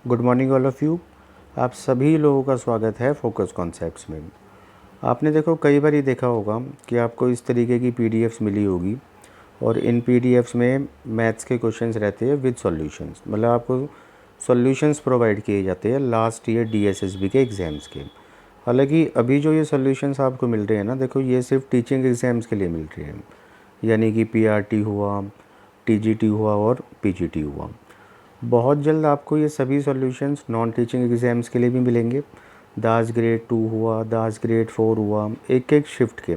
Good morning all of you. आप सभी लोगों का स्वागत है फोकस कॉन्सेप्ट्स में। आपने देखो कई बार ही देखा होगा कि आपको इस तरीके की पीडीएफ्स मिली होगी और इन पीडीएफ्स में मैथ्स के क्वेश्चंस रहते हैं विद सॉल्यूशंस, मतलब आपको सॉल्यूशंस प्रोवाइड किए जाते हैं लास्ट ईयर डीएसएसबी के एग्ज़ाम्स के। हालांकि अभी जो ये सॉल्यूशंस आपको मिल रहे हैं ना, देखो ये सिर्फ टीचिंग एग्ज़ाम्स के लिए मिल रहे हैं, यानी कि पीआरटी हुआ, टीजीटी हुआ और पीजीटी हुआ। बहुत जल्द आपको ये सभी सॉल्यूशंस नॉन टीचिंग एग्ज़ाम्स के लिए भी मिलेंगे। दास ग्रेड 2 हुआ, दास ग्रेड 4 हुआ, एक एक शिफ्ट के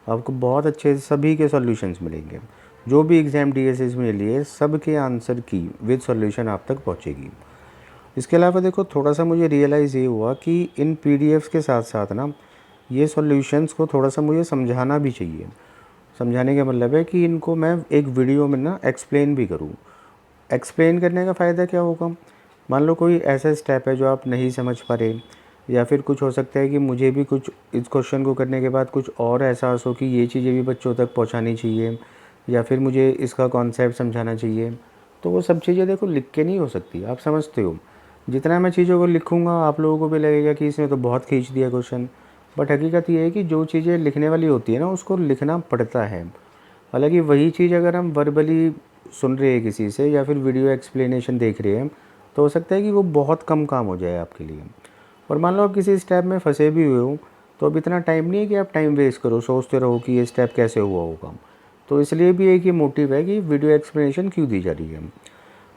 आपको बहुत अच्छे सभी के सॉल्यूशंस मिलेंगे। जो भी एग्ज़ाम डीएसएस में लिए सब के आंसर की विद सॉल्यूशन आप तक पहुंचेगी। इसके अलावा देखो थोड़ा सा मुझे रियलाइज़ ये हुआ कि इन पीडीएफ्स के साथ साथ ना ये सॉल्यूशंस को थोड़ा सा मुझे समझाना भी चाहिए। समझाने का मतलब है कि इनको मैं एक वीडियो में ना एक्सप्लेन भी करूँ। एक्सप्लेन करने का फ़ायदा क्या होगा? मान लो कोई ऐसा स्टेप है जो आप नहीं समझ पा रहे, या फिर कुछ हो सकता है कि मुझे भी कुछ इस क्वेश्चन को करने के बाद कुछ और एहसास हो कि ये चीज़ें भी बच्चों तक पहुंचानी चाहिए, या फिर मुझे इसका कॉन्सेप्ट समझाना चाहिए। तो वो सब चीज़ें देखो लिख के नहीं हो सकती, आप समझते हो। जितना मैं चीज़ों को लिखूँगा आप लोगों को भी लगेगा कि इसने तो बहुत खींच दिया क्वेश्चन। बट हकीकत ये है कि जो चीज़ें लिखने वाली होती है ना उसको लिखना पड़ता है। हालांकि वही चीज़ अगर हम वर्बली सुन रहे हैं किसी से या फिर वीडियो एक्सप्लेनेशन देख रहे हैं तो हो सकता है कि वो बहुत कम काम हो जाए आपके लिए। और मान लो आप किसी स्टेप में फंसे भी हुए हो तो अब इतना टाइम नहीं है कि आप टाइम वेस्ट करो, सोचते रहो कि ये स्टेप कैसे हुआ होगा। तो इसलिए भी एक ये मोटिव है कि वीडियो एक्सप्लेनेशन क्यों दी जा रही है।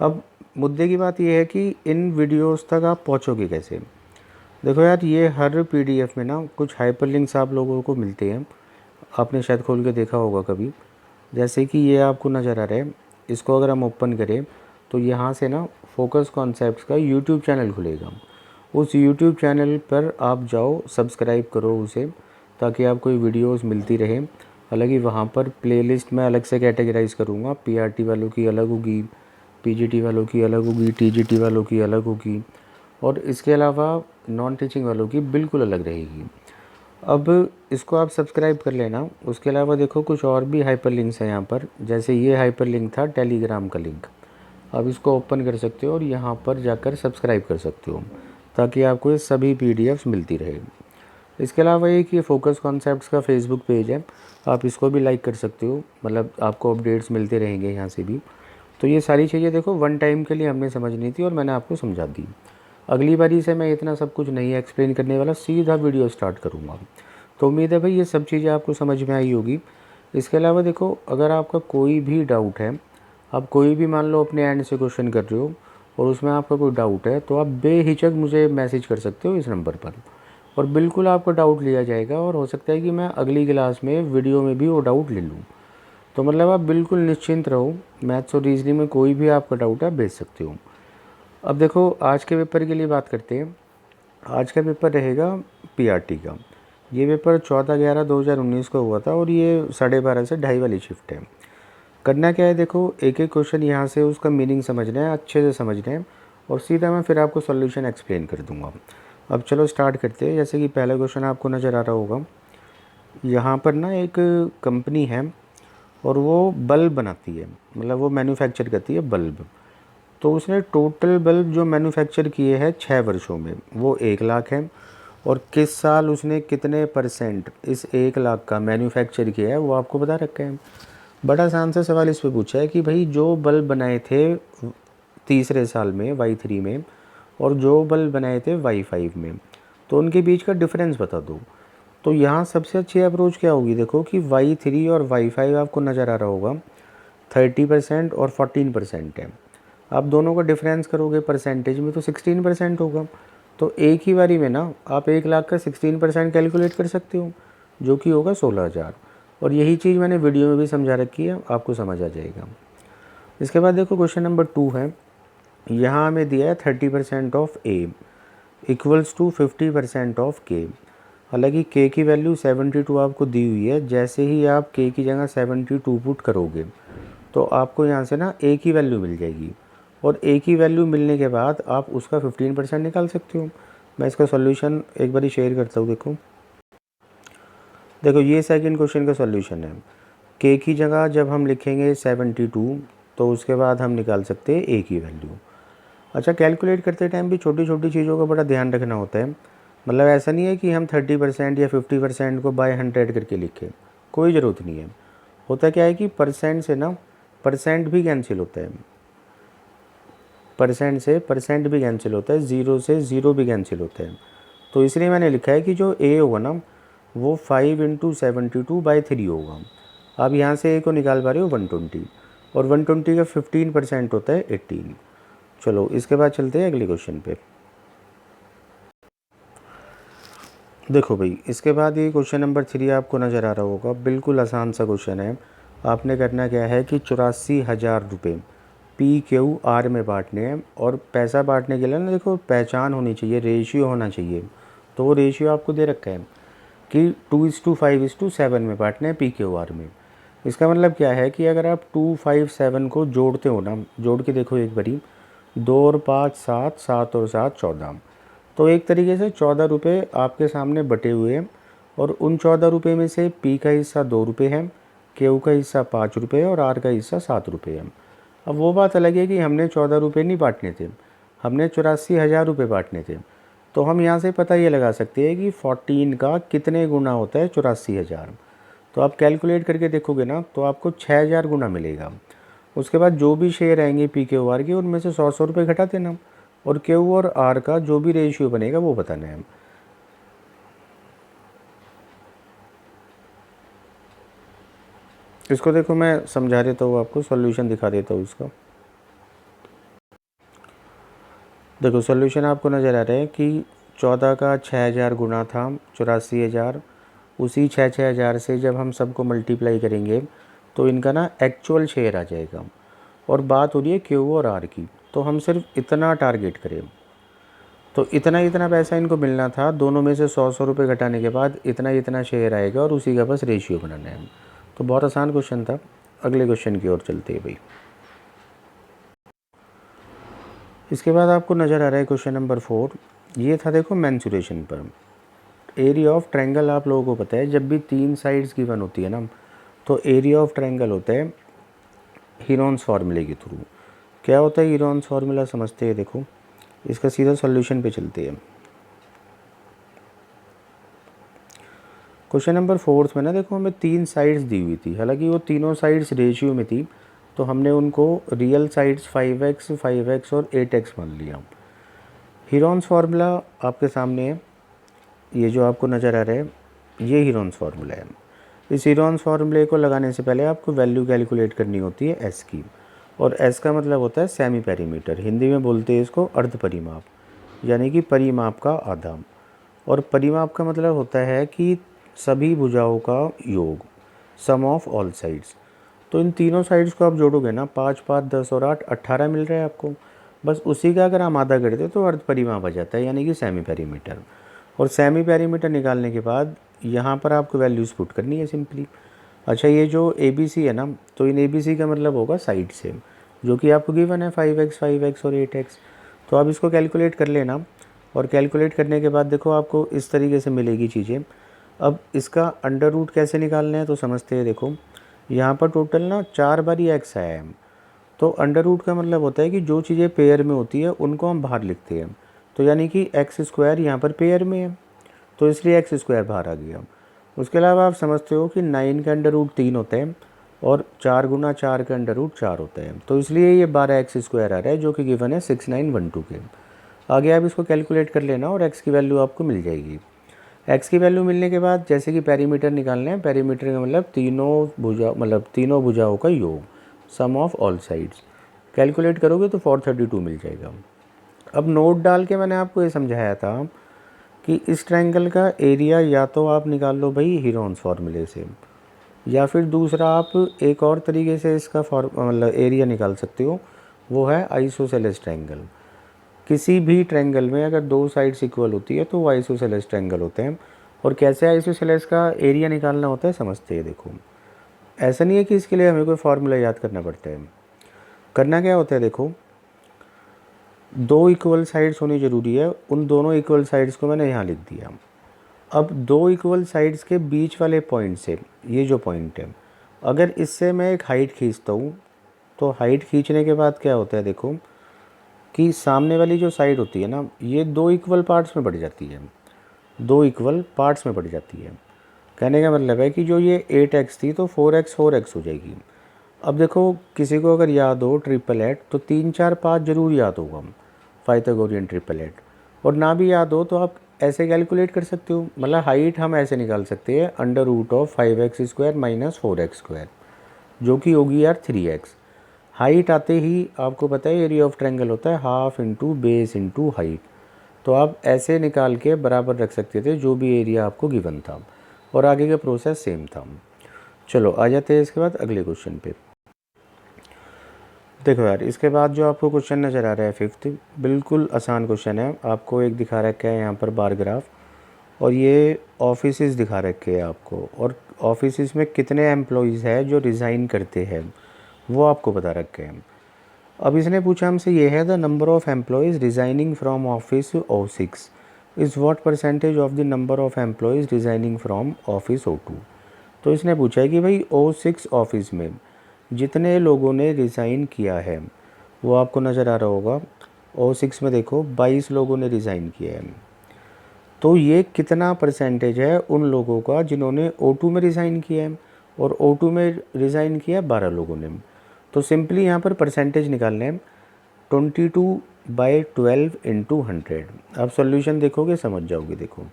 अब मुद्दे की बात यह है कि इन वीडियोस तक आप पहुंचोगे कैसे। देखो यार, ये हर पीडीएफ में ना कुछ हाइपरलिंक्स आप लोगों को मिलते हैं। आपने शायद खोल के देखा होगा कभी। जैसे कि ये आपको नज़र आ रहा है, इसको अगर हम ओपन करें तो यहाँ से ना फोकस कॉन्सेप्ट्स का यूट्यूब चैनल खुलेगा। उस यूट्यूब चैनल पर आप जाओ, सब्सक्राइब करो उसे, ताकि आपको वीडियोस मिलती रहे। हालांकि वहाँ पर प्लेलिस्ट मैं अलग से कैटेगराइज करूँगा, पीआरटी वालों की अलग होगी, पीजीटी वालों की अलग होगी, टीजीटी वालों की अलग होगी, और इसके अलावा नॉन टीचिंग वालों की बिल्कुल अलग रहेगी। अब इसको आप सब्सक्राइब कर लेना। उसके अलावा देखो कुछ और भी हाइपर लिंक्स हैं यहाँ पर। जैसे ये हाइपर लिंक था टेलीग्राम का लिंक, आप इसको ओपन कर सकते हो और यहाँ पर जाकर सब्सक्राइब कर सकते हो, ताकि आपको ये सभी पीडीएफ्स मिलती रहे। इसके अलावा एक ये फोकस कॉन्सेप्ट्स का फेसबुक पेज है, आप इसको भी लाइक कर सकते हो, मतलब आपको अपडेट्स मिलते रहेंगे यहाँ से भी। तो ये सारी चीज़ें देखो वन टाइम के लिए हमने समझनी थी और मैंने आपको समझा दी। अगली बारी से मैं इतना सब कुछ नहीं एक्सप्लेन करने वाला, सीधा वीडियो स्टार्ट करूँगा। तो उम्मीद है भाई ये सब चीज़ें आपको समझ में आई होगी। इसके अलावा देखो अगर आपका कोई भी डाउट है, आप कोई भी मान लो अपने एंड से क्वेश्चन कर रहे हो और उसमें आपका कोई डाउट है, तो आप बेहिचक मुझे मैसेज कर सकते हो इस नंबर पर, और बिल्कुल आपका डाउट लिया जाएगा। और हो सकता है कि मैं अगली क्लास में वीडियो में भी वो डाउट ले लूँ। तो मतलब आप बिल्कुल निश्चिंत रहो, मैथ्स और रीजनिंग में कोई भी आपका डाउट है आप भेज सकते हो। अब देखो आज के पेपर के लिए बात करते हैं। आज का पेपर रहेगा पीआरटी का। ये पेपर 14/11/2019 को हुआ था और ये 12:30 से 2:30 वाली शिफ्ट है। करना क्या है, देखो एक एक क्वेश्चन यहाँ से उसका मीनिंग समझना है, अच्छे से समझना है, और सीधा मैं फिर आपको सॉल्यूशन एक्सप्लेन कर दूँगा। अब चलो स्टार्ट करते हैं। जैसे कि पहला क्वेश्चन आपको नज़र आ रहा होगा, यहाँ पर ना एक कंपनी है और वो बल्ब बनाती है, मतलब वो मैन्युफैक्चर करती है बल्ब। तो उसने टोटल बल्ब जो मैन्युफैक्चर किए हैं 6 वर्षों में वो 1 लाख है, और किस साल उसने कितने परसेंट इस 1 लाख का मैन्युफैक्चर किया है वो आपको बता रखा है। बड़ा आसान सा सवाल इस पे पूछा है कि भाई जो बल्ब बनाए थे तीसरे साल में Y3 में और जो बल्ब बनाए थे Y5 में, तो उनके बीच का डिफरेंस बता दो। तो यहाँ सबसे अच्छी अप्रोच क्या होगी, देखो कि Y3 और Y5 आपको नज़र आ रहा होगा 30% और 14% है। आप दोनों का डिफरेंस करोगे परसेंटेज में तो 16% होगा। तो एक ही बारी में ना आप 1 लाख का 16% कैलकुलेट कर सकते हो, जो कि होगा 16,000। और यही चीज़ मैंने वीडियो में भी समझा रखी है, आपको समझ आ जाएगा। इसके बाद देखो क्वेश्चन नंबर 2 है। यहाँ हमें दिया है 30% of A equals to 50% of के। हालांकि के की वैल्यू 72 आपको दी हुई है। जैसे ही आप के की जगह 72 पुट करोगे तो आपको यहाँ से ना ए की वैल्यू मिल जाएगी, और ए की वैल्यू मिलने के बाद आप उसका 15% निकाल सकते हो। मैं इसका सॉल्यूशन एक बार शेयर करता हूँ। देखो देखो ये सेकंड क्वेश्चन का सॉल्यूशन है। के की जगह जब हम लिखेंगे 72 तो उसके बाद हम निकाल सकते हैं ए की वैल्यू। अच्छा, कैलकुलेट करते टाइम भी छोटी छोटी चीज़ों का बड़ा ध्यान रखना होता है। मतलब ऐसा नहीं है कि हम 30% या 50% को बाय 100 करके लिखें, कोई ज़रूरत नहीं है। होता क्या है कि परसेंट से ना परसेंट भी कैंसिल होता है, परसेंट से परसेंट भी कैंसिल होता है, ज़ीरो से ज़ीरो भी कैंसिल होता है। तो इसलिए मैंने लिखा है कि जो ए होगा ना वो 5 × 72/3 होगा। आप यहाँ से ए को निकाल पा रहे हो 120, और 120 का 15% होता है 18। चलो इसके बाद चलते हैं अगले क्वेश्चन पे। देखो भाई, इसके बाद ये क्वेश्चन नंबर 3 आपको नज़र आ रहा होगा, बिल्कुल आसान सा क्वेश्चन है। आपने करना क्या है कि 84,000 रुपये PQR में बांटने हैं, और पैसा बांटने के लिए ना देखो पहचान होनी चाहिए, रेशियो होना चाहिए। तो वो रेशियो आपको दे रखा है कि 2:5:7 में बांटने हैं PQR में। इसका मतलब क्या है कि अगर आप 257 को जोड़ते हो ना, जोड़ के देखो एक बारी, 2 और 5 7, 7 और 7 14। तो एक तरीके से 14 रुपये आपके सामने बटे हुए हैं, और उन 14 रुपये में से पी का हिस्सा 2 रुपये है, क्यू का हिस्सा 5 रुपये है, और आर का हिस्सा 7 रुपये है। अब वो बात अलग है कि हमने 14 रुपये नहीं बांटने थे, हमने 84,000 रुपये बांटने थे। तो हम यहाँ से पता ये लगा सकते हैं कि 14 का कितने गुना होता है 84,000। तो आप कैलकुलेट करके देखोगे ना तो आपको 6,000 गुना मिलेगा। उसके बाद जो भी शेयर आएंगे PQR के, उनमें से 100 रुपये घटा देना, और क्यू और आर का जो भी रेशियो बनेगा वो बताना है। इसको देखो मैं समझा देता हूँ आपको, सॉल्यूशन दिखा देता हूँ इसका। देखो सॉल्यूशन आपको नज़र आ रहा है कि 14 का 6,000 गुना था 84,000। उसी 6,000 से जब हम सबको मल्टीप्लाई करेंगे तो इनका ना एक्चुअल शेयर आ जाएगा। और बात हो रही है क्यू और आर की, तो हम सिर्फ इतना टारगेट करें। तो इतना इतना पैसा इनको मिलना था, दोनों में से 100 रुपये घटाने के बाद इतना इतना शेयर आएगा, और उसी का बस रेशियो बनाना है। तो बहुत आसान क्वेश्चन था। अगले क्वेश्चन की ओर चलते हैं भाई। इसके बाद आपको नज़र आ रहा है क्वेश्चन नंबर 4। ये था देखो मेंसुरेशन पर। एरिया ऑफ ट्रायंगल आप लोगों को पता है, जब भी 3 साइड्स गिवन होती है ना, तो एरिया ऑफ ट्रायंगल होता है हीरोन्स फार्मूले के थ्रू। क्या होता है हीरोन्स फार्मूला, समझते हैं। देखो इसका सीधा सॉल्यूशन पे चलते हैं। क्वेश्चन नंबर 4 में ना देखो हमें 3 साइड्स दी हुई थी, हालांकि वो तीनों साइड्स रेशियो में थी, तो हमने उनको रियल साइड्स 5x, 5x और 8x मान लिया। हीरोन्स फार्मूला आपके सामने है, ये जो आपको नज़र आ रहा है ये हीरोन्स फार्मूला है। इस हीरोन्स फार्मूले को लगाने से पहले आपको वैल्यू कैलकुलेट करनी होती है एस की, और एस का मतलब होता है सेमी पेरीमीटर, हिंदी में बोलते हैं इसको अर्ध परिमाप, यानी कि परिमाप का आधा। और परिमाप का मतलब होता है कि सभी भुजाओं का योग, सम ऑफ ऑल साइड्स। तो इन तीनों साइड्स को आप जोड़ोगे ना, 5 5 10 और 8 18 मिल रहा है आपको। बस उसी का अगर हम आधा करते तो अर्ध परिमाप आ जाता है, यानी कि सेमी पेरीमीटर। और सेमी पेरीमीटर निकालने के बाद यहाँ पर आपको वैल्यूज़ पुट करनी है सिंपली। अच्छा, ये जो ABC है ना, तो इन ABC का मतलब होगा साइड से, जो कि आपको गिवन है 5x, 5x और 8x। तो आप इसको कैलकुलेट कर लेना, और कैलकुलेट करने के बाद देखो आपको इस तरीके से मिलेगी चीज़ें। अब इसका अंडर रूट कैसे निकालना है तो समझते हैं। देखो यहाँ पर टोटल ना 4 बारी x आया है, तो अंडर रूट का मतलब होता है कि जो चीज़ें पेयर में होती है उनको हम बाहर लिखते हैं। तो यानी कि x² यहाँ पर पेयर में है, तो इसलिए x² बाहर आ गया। उसके अलावा आप समझते हो कि 9 का अंडर रूट 3 होता है, और 4 गुना 4 का अंडर रूट 4 होता है, तो इसलिए ये 12x² आ रहा है, जो कि गिवन है 6912 के। आगे आप इसको कैलकुलेट कर लेना, और x की वैल्यू आपको मिल जाएगी। x की वैल्यू मिलने के बाद जैसे कि पेरीमीटर निकालना है, पेरीमीटर का मतलब तीनों भुजाओं का योग, सम ऑफ ऑल साइड्स। कैलकुलेट करोगे तो 432 मिल जाएगा। अब नोट डाल के मैंने आपको ये समझाया था कि इस ट्रायंगल का एरिया या तो आप निकाल लो भाई हीरोन्स फार्मूले से, या फिर दूसरा आप एक और तरीके से इसका एरिया निकाल सकते हो, वो है आइसोसेलेस ट्रायंगल। किसी भी ट्रायंगल में अगर 2 साइड्स इक्वल होती है तो वो आइसोसेलेस ट्रायंगल होते हैं। और कैसे आइसोसेलेस का एरिया निकालना होता है समझते हैं। देखो ऐसा नहीं है कि इसके लिए हमें कोई फार्मूला याद करना पड़ता है। करना क्या होता है, देखो 2 इक्वल साइड्स होनी ज़रूरी है, उन दोनों इक्वल साइड्स को मैंने यहाँ लिख दिया। अब 2 इक्वल साइड्स के बीच वाले पॉइंट से, ये जो पॉइंट है, अगर इससे मैं एक हाइट खींचता हूँ, तो हाइट खींचने के बाद क्या होता है देखो कि सामने वाली जो साइड होती है ना, ये 2 इक्वल पार्ट्स में बढ़ जाती है, 2 इक्वल पार्ट्स में बढ़ जाती है। कहने का मतलब है कि जो ये 8x थी तो 4x हो जाएगी। अब देखो, किसी को अगर याद हो ट्रिपल एट तो 3 4 5 जरूर याद होगा, पाइथागोरियन ट्रिपल एट। और ना भी याद हो तो आप ऐसे कैलकुलेट कर सकते हो, मतलब हाइट हम ऐसे निकाल सकते हैं √5x² - 4x², जो कि होगी यार 3x। हाइट आते ही आपको पता है एरिया ऑफ ट्रायंगल होता है half into base into height, तो आप ऐसे निकाल के बराबर रख सकते थे जो भी एरिया आपको गिवन था, और आगे का प्रोसेस सेम था। चलो आ जाते हैं इसके बाद अगले क्वेश्चन पे। देखो यार, इसके बाद जो आपको क्वेश्चन नज़र आ रहा है 5th, बिल्कुल आसान क्वेश्चन है। आपको एक दिखा रखा है यहाँ पर बार ग्राफ, और ये ऑफिसेज दिखा रखे हैं आपको, और ऑफिसेज में कितने एम्प्लॉयज़ हैं जो रिज़ाइन करते हैं वो आपको बता रखे हैं। अब इसने पूछा हमसे, ये है the number of employees resigning from office O6 is what percentage of the number of employees resigning from office O2। तो इसने पूछा है कि भाई O6 ऑफिस में जितने लोगों ने रिज़ाइन किया है, वो आपको नज़र आ रहा होगा। O6 में देखो 22 लोगों ने रिज़ाइन किया है, तो ये कितना परसेंटेज है उन लोगों का जिन्होंने O2 में रिज़ाइन किया है, और O2 में रिज़ाइन किया 12 लोगों ने। तो सिंपली यहाँ पर परसेंटेज निकालना है 22/12 × 100। आप सॉल्यूशन देखोगे समझ जाओगे। देखो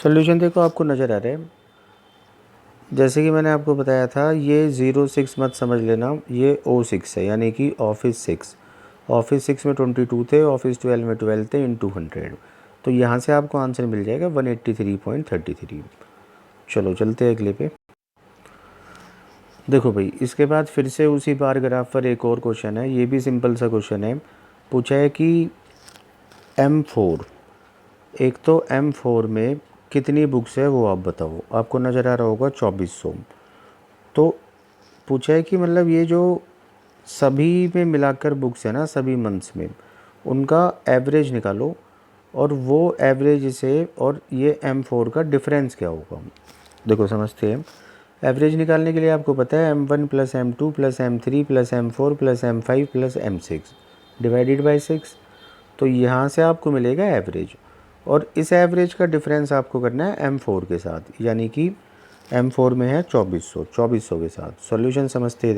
सॉल्यूशन देखो, आपको नज़र आ रहा है, जैसे कि मैंने आपको बताया था, ये 06 मत समझ लेना, ये O6 है, यानी कि ऑफिस 6। ऑफिस 6 में 22 थे, ऑफिस 12 में 12 थे, इंटू 100। तो यहाँ से आपको आंसर मिल जाएगा 183.33। चलो चलते हैं अगले पे। देखो भाई, इसके बाद फिर से उसी बार ग्राफ पर एक और क्वेश्चन है, ये भी सिंपल सा क्वेश्चन है। पूछा है कि M4, एक तो M4 में कितनी बुक्स है वो आप बताओ। आपको नज़र आ रहा होगा 2400। तो पूछा है कि मतलब ये जो सभी में मिलाकर बुक्स है ना, सभी मंथ्स में, उनका एवरेज निकालो, और वो एवरेज से और ये M4 का डिफरेंस क्या होगा। देखो समझते हैं। एवरेज निकालने के लिए आपको पता है M1 + M2 + M3 + M4 + M5 + M6 divided by 6। तो यहाँ से आपको मिलेगा एवरेज, और इस एवरेज का डिफरेंस आपको करना है M4 के साथ, यानी कि M4 में है 2400 के साथ। सॉल्यूशन समझते हैं।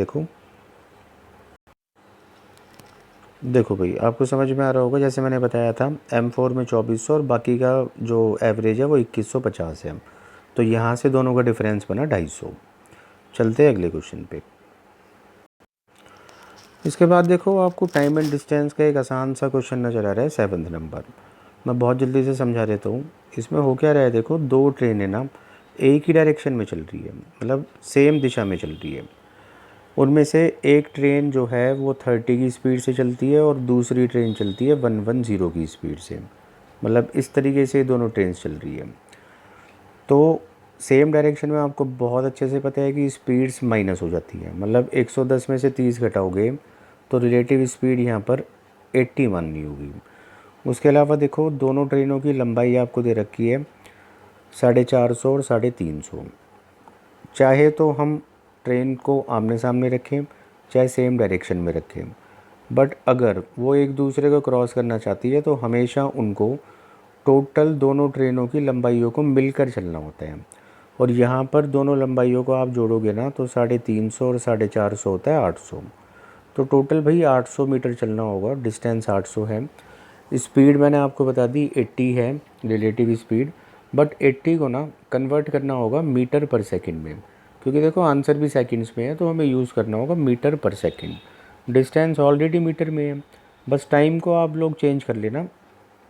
देखो भाई, आपको समझ में आ रहा होगा, जैसे मैंने बताया था M4 में 2400 और बाकी का जो एवरेज है वो 2150 है। तो यहाँ से दोनों का डिफरेंस बना 250। चलते हैं अगले क्वेश्चन पे। इसके बाद देखो, आपको टाइम एंड डिस्टेंस का एक आसान सा क्वेश्चन नज़र आ रहा है 7th नंबर। मैं बहुत जल्दी से समझा देता हूँ। इसमें हो क्या रहा है, देखो 2 ट्रेनें ना एक ही डायरेक्शन में चल रही है, मतलब सेम दिशा में चल रही है। उनमें से एक ट्रेन जो है वो 30 की स्पीड से चलती है, और दूसरी ट्रेन चलती है 110 की स्पीड से। मतलब इस तरीके से दोनों ट्रेन चल रही है। तो सेम डायरेक्शन में आपको बहुत अच्छे से पता है कि स्पीड्स माइनस हो जाती है, मतलब 110 में से 30 घटाओगे तो रिलेटिव स्पीड यहाँ पर 80 माननी होगी। उसके अलावा देखो, दोनों ट्रेनों की लंबाई आपको दे रखी है 450 और 350। चाहे तो हम ट्रेन को आमने सामने रखें, चाहे सेम डायरेक्शन में रखें, बट अगर वो एक दूसरे को क्रॉस करना चाहती है तो हमेशा उनको टोटल दोनों ट्रेनों की लंबाइयों को मिलकर चलना होता है। और यहाँ पर दोनों लंबाइयों को आप जोड़ोगे ना तो 350 और 450 होता है 800। तो टोटल भाई 800 मीटर चलना होगा, डिस्टेंस 800 है। स्पीड मैंने आपको बता दी 80 है रिलेटिव स्पीड, बट 80 को ना कन्वर्ट करना होगा मीटर पर सेकंड में, क्योंकि देखो आंसर भी सेकंड्स में है, तो हमें यूज़ करना होगा मीटर पर सेकंड। डिस्टेंस ऑलरेडी मीटर में है, बस टाइम को आप लोग चेंज कर लेना,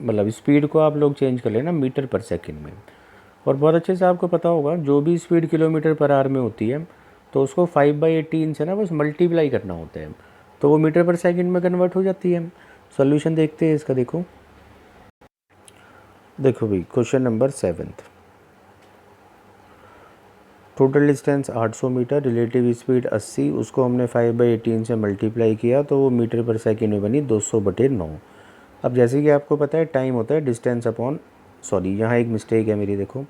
मतलब स्पीड को आप लोग चेंज कर लेना मीटर पर सेकंड में। और बहुत अच्छे से आपको पता होगा, जो भी स्पीड किलोमीटर पर आवर में होती है तो उसको 5/18 से ना बस मल्टीप्लाई करना होता है, तो वो मीटर पर सेकंड में कन्वर्ट हो जाती है। सॉल्यूशन देखते हैं इसका। देखो भाई, question number 7th। Total distance 800 metre, relative speed 80, उसको हमने 5/18 से मल्टीप्लाई किया तो वो मीटर पर सेकंड में बनी 200/9। अब जैसे कि आपको पता है टाइम होता है डिस्टेंस अपॉन, सॉरी यहाँ एक मिस्टेक है मेरी, देखो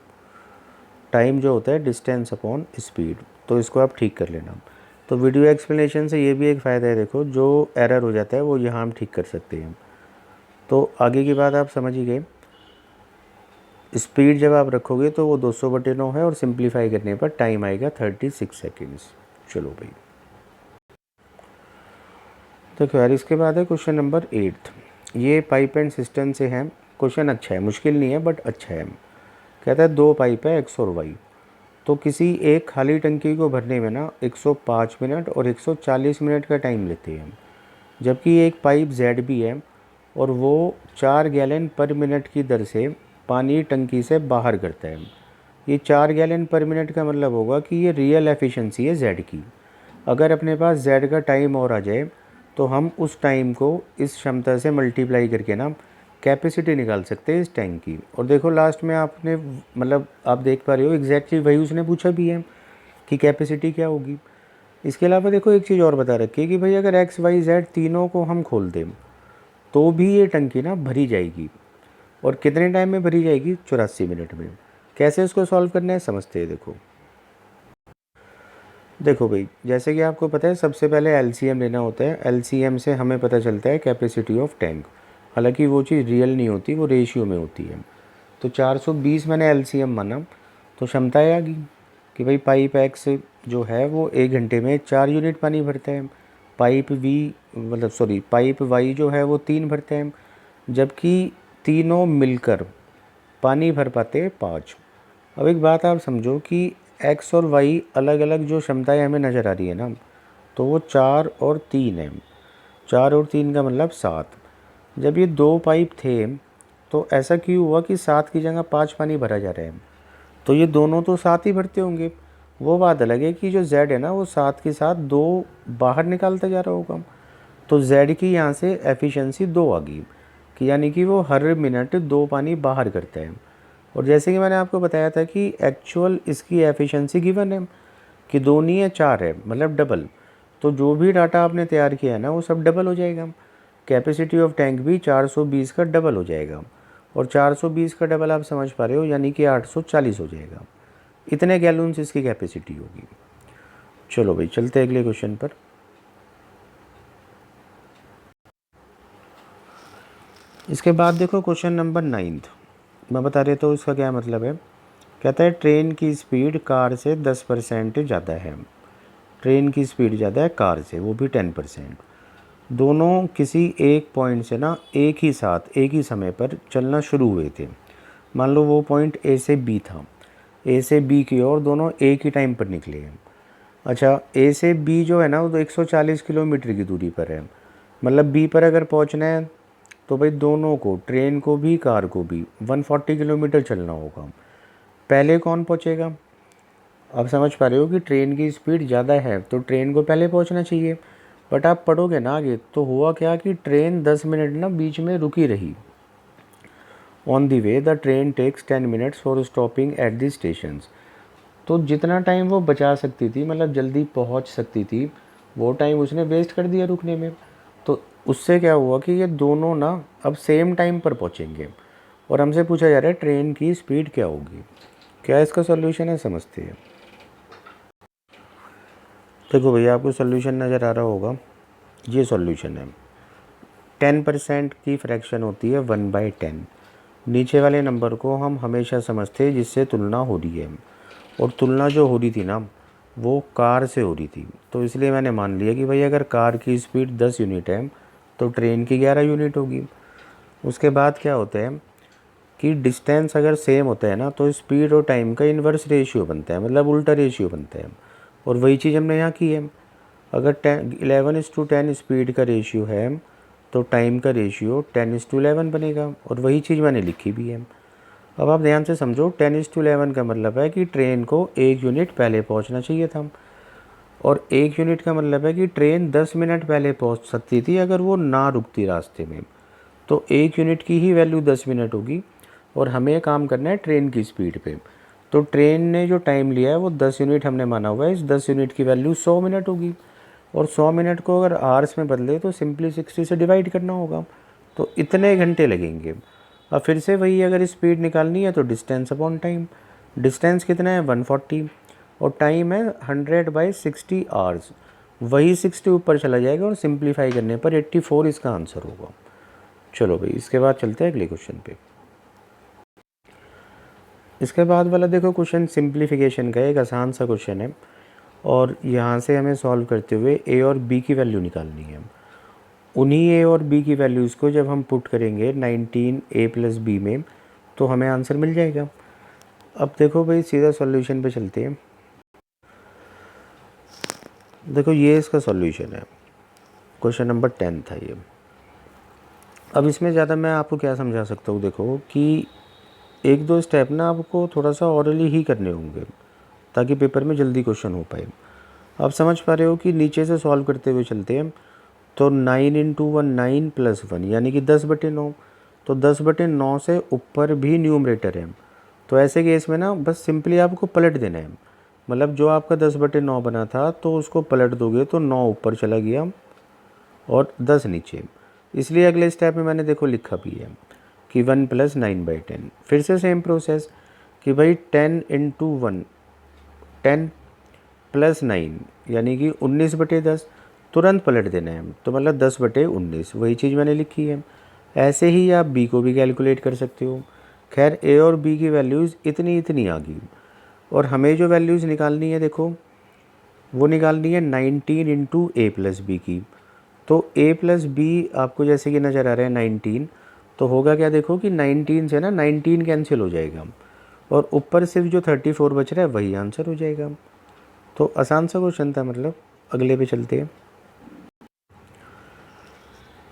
टाइम जो होता है डिस्टेंस अपॉन स्पीड, तो इसको आप ठीक कर लेना। तो वीडियो एक्सप्लेनेशन से ये भी एक फ़ायदा है, देखो जो एरर हो जाता है वो यहाँ हम ठीक कर सकते हैं। तो आगे की बात आप समझ ही गए। स्पीड जब आप रखोगे तो वो 200/9 है और सिंप्लीफाई करने पर टाइम आएगा 36 सेकेंड्स। चलो भाई, देखो यार इसके बाद है क्वेश्चन नंबर 8। ये पाइप एंड सिस्टम से है। क्वेश्चन अच्छा है, मुश्किल नहीं है बट अच्छा है। कहता है 2 पाइप है एक्स और वाई, तो किसी एक खाली टंकी को भरने में ना 105 मिनट और 140 मिनट का टाइम लेते हैं, जबकि एक पाइप जेड भी है और वो 4 गैलन पर मिनट की दर से पानी टंकी से बाहर करता है। ये 4 गैलन पर मिनट का मतलब होगा कि ये रियल एफिशिएंसी है जेड की। अगर अपने पास जेड का टाइम और आ जाए तो हम उस टाइम को इस क्षमता से मल्टीप्लाई करके ना कैपेसिटी निकाल सकते हैं इस टैंक की। और देखो लास्ट में आपने मतलब आप देख पा रहे हो एग्जैक्टली वही उसने पूछा भी है कि कैपेसिटी क्या होगी। इसके अलावा देखो एक चीज़ और बता रखी है कि भाई अगर एक्स वाई जेड तीनों को हम खोल दें तो भी ये टंकी ना भरी जाएगी। और कितने टाइम में भरी जाएगी? 84 मिनट में। कैसे इसको सॉल्व करना है समझते हैं। देखो भाई, जैसे कि आपको पता है सबसे पहले एलसीएम लेना होता है। एलसीएम से हमें पता चलता है कैपेसिटी ऑफ टैंक। हालांकि वो चीज़ रियल नहीं होती, वो रेशियो में होती है। तो 420 मैंने एलसीएम माना, तो क्षमताएं आ गई कि भाई पाइप एक्स जो है वो 1 घंटे में 4 यूनिट पानी भरता है। पाइप वाई जो है वो 3 भरते हैं, जबकि तीनों मिलकर पानी भर पाते हैं 5। अब एक बात आप समझो कि एक्स और वाई अलग अलग जो क्षमताएं हमें नज़र आ रही है ना, तो वो 4 और 3 है। 4 और 3 का मतलब 7। जब ये 2 पाइप थे तो ऐसा क्यों हुआ कि 7 की जगह 5 पानी भरा जा रहा है? तो ये दोनों तो 7 ही भरते होंगे। वो बात अलग है कि जो जेड है ना वो 7 के साथ 2 बाहर निकालता जा रहा होगा। तो जेड की यहाँ से एफिशिएंसी 2 आ गई कि यानी कि वो हर मिनट 2 पानी बाहर करता है। और जैसे कि मैंने आपको बताया था कि एक्चुअल इसकी एफिशिएंसी गिवन है कि 2 नहीं है 4 है, मतलब डबल। तो जो भी डाटा आपने तैयार किया है ना वो सब डबल हो जाएगा। कैपेसिटी ऑफ टैंक भी 420 का डबल हो जाएगा। और 420 का डबल आप समझ पा रहे हो, यानी कि 840 हो जाएगा। इतने गैलन्स इसकी कैपेसिटी होगी। चलो भाई चलते हैं अगले क्वेश्चन पर। इसके बाद देखो क्वेश्चन नंबर 9। मैं बता देता हूँ इसका क्या मतलब है। कहता है ट्रेन की स्पीड कार से 10% ज़्यादा है। ट्रेन की स्पीड ज़्यादा है कार से, वो भी 10%। दोनों किसी एक पॉइंट से ना एक ही साथ एक ही समय पर चलना शुरू हुए थे। मान लो वो पॉइंट ए से बी था, ए से बी की ओर दोनों एक ही टाइम पर निकले हैं। अच्छा, ए से बी जो है ना वो तो 140 किलोमीटर की दूरी पर है। मतलब बी पर अगर पहुंचना है तो भाई दोनों को, ट्रेन को भी कार को भी 140 किलोमीटर चलना होगा। पहले कौन पहुंचेगा? आप समझ पा रहे हो कि ट्रेन की स्पीड ज़्यादा है तो ट्रेन को पहले पहुंचना चाहिए। बट आप पढ़ोगे ना आगे तो हुआ क्या कि ट्रेन 10 मिनट ना बीच में रुकी रही। On the way the train takes 10 minutes for stopping at the stations. तो जितना टाइम वो बचा सकती थी, मतलब जल्दी पहुंच सकती थी, वो टाइम उसने वेस्ट कर दिया रुकने में। तो उससे क्या हुआ कि ये दोनों ना अब सेम टाइम पर पहुंचेंगे। और हमसे पूछा जा रहा है ट्रेन की स्पीड क्या होगी। क्या इसका सॉल्यूशन है समझते हैं। देखो भैया आपको सॉल्यूशन नज़र आ रहा होगा, ये सॉल्यूशन है। 10% की फ्रैक्शन होती है 1/10। नीचे वाले नंबर को हम हमेशा समझते हैं जिससे तुलना हो रही है, और तुलना जो हो रही थी ना वो कार से हो रही थी। तो इसलिए मैंने मान लिया कि भाई अगर कार की स्पीड 10 यूनिट है तो ट्रेन की 11 यूनिट होगी। उसके बाद क्या होता है कि डिस्टेंस अगर सेम होता है ना तो स्पीड और टाइम का इन्वर्स रेशियो बनता है, मतलब उल्टा रेशियो बनता है। और वही चीज़ हमने यहाँ की है। अगर 11:10 स्पीड का रेशियो है तो टाइम का रेशियो 10:11 बनेगा, और वही चीज़ मैंने लिखी भी है। अब आप ध्यान से समझो, 10:11 का मतलब है कि ट्रेन को 1 यूनिट पहले पहुंचना चाहिए था, और 1 यूनिट का मतलब है कि ट्रेन 10 मिनट पहले पहुंच सकती थी अगर वो ना रुकती रास्ते में। तो 1 यूनिट की ही वैल्यू 10 मिनट होगी, और हमें काम करना है ट्रेन की स्पीड पे। तो ट्रेन ने जो टाइम लिया है वो 10 यूनिट हमने माना हुआ है। इस 10 यूनिट की वैल्यू 100 मिनट होगी, और 100 मिनट को अगर आवर्स में बदले तो सिंपली 60 से डिवाइड करना होगा। तो इतने घंटे लगेंगे। अब फिर से वही, अगर स्पीड निकालनी है तो डिस्टेंस अपॉन टाइम। डिस्टेंस कितना है 140, और टाइम है 100/60 आवर्स। वही 60 ऊपर चला जाएगा और सिंप्लीफाई करने पर 84 इसका आंसर होगा। चलो भाई, इसके बाद चलते हैं अगले क्वेश्चन पे। इसके बाद वाला देखो क्वेश्चन सिंप्लीफिकेशन का एक आसान सा क्वेश्चन है, और यहाँ से हमें सॉल्व करते हुए ए और बी की वैल्यू निकालनी है। उन्हीं ए और बी की वैल्यूज़ को जब हम पुट करेंगे 19 ए प्लस बी में, तो हमें आंसर मिल जाएगा। अब देखो भाई, सीधा सॉल्यूशन पे चलते हैं। देखो ये इसका सॉल्यूशन है, क्वेश्चन नंबर 10 था ये। अब इसमें ज़्यादा मैं आपको क्या समझा सकता हूँ, देखो कि एक दो स्टेप ना आपको थोड़ा सा ऑरली ही करने होंगे ताकि पेपर में जल्दी क्वेश्चन हो पाए। आप समझ पा रहे हो कि नीचे से सॉल्व करते हुए चलते हैं, तो 9 इंटू 1 9 प्लस 1 यानी कि 10/9। तो 10/9 से ऊपर भी न्यूमरेटर है, तो ऐसे केस में ना बस सिंपली आपको पलट देना है। मतलब जो आपका 10/9 बना था तो उसको पलट दोगे तो 9 ऊपर चला गया और 10 नीचे। इसलिए अगले स्टेप में मैंने देखो लिखा भी है कि 1 + 9/10। फिर से सेम प्रोसेस कि भाई 10 इंटू 1 10 + 9 यानी कि 19/10, तुरंत पलट देना है, तो मतलब 10/19। वही चीज़ मैंने लिखी है। ऐसे ही आप बी को भी कैलकुलेट कर सकते हो। खैर ए और बी की वैल्यूज़ इतनी इतनी आ गई, और हमें जो वैल्यूज़ निकालनी है देखो, वो निकालनी है 19 इंटू ए प्लस बी की। तो ए प्लस बी आपको जैसे कि नज़र आ रहा है 19, तो होगा क्या देखो कि 19 से ना 19 कैंसिल हो जाएगा, और ऊपर सिर्फ जो 34 बच रहा है वही आंसर हो जाएगा। तो आसान सा क्वेश्चन था, मतलब अगले पे चलते हैं।